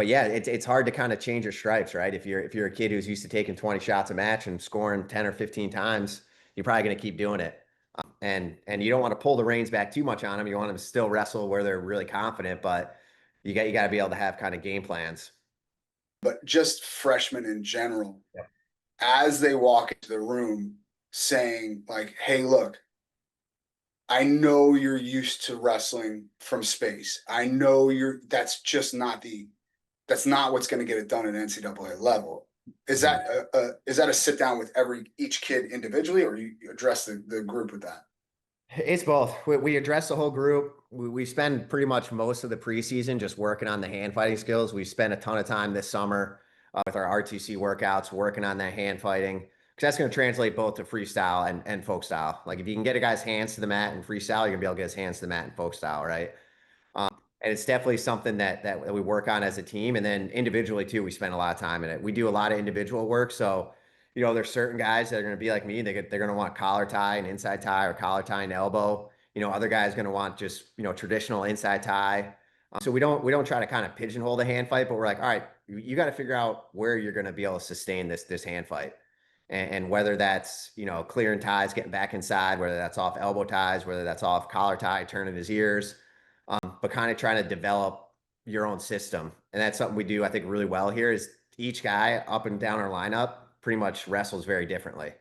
but yeah, it's hard to kind of change your stripes, right? If you're a kid who's used to taking 20 shots a match and scoring 10 or 15 times, you're probably going to keep doing it. And you don't want to pull the reins back too much on them. You want them to still wrestle where they're really confident, but you got to be able to have kind of game plans. But just freshmen in general, Yep. as they walk into the room saying like, "Hey, look, I know you're used to wrestling from space. I know that's not what's going to get it done at NCAA level." Is Mhm. that a sit down with each kid individually, or you address the group with that? It's both. We address the whole group. We spend pretty much most of the preseason just working on the hand fighting skills. We spent a ton of time this summer with our RTC workouts working on that hand fighting because that's going to translate both to freestyle and folk style. Like if you can get a guy's hands to the mat in freestyle, you're gonna be able to get his hands to the mat in folk style, right? And it's definitely something that we work on as a team, and then individually too. We spend a lot of time in it. We do a lot of individual work, so there's certain guys that are going to be like me. They're going to want collar tie and inside tie, or collar tie and elbow. Other guys going to want just traditional inside tie. So we don't try to kind of pigeonhole the hand fight, but we're like, all right, you got to figure out where you're going to be able to sustain this hand fight, and whether that's clearing ties, getting back inside, whether that's off elbow ties, whether that's off collar tie, turning his ears, but kind of trying to develop your own system. And that's something we do, I think, really well here is each guy up and down our lineup pretty much wrestles very differently.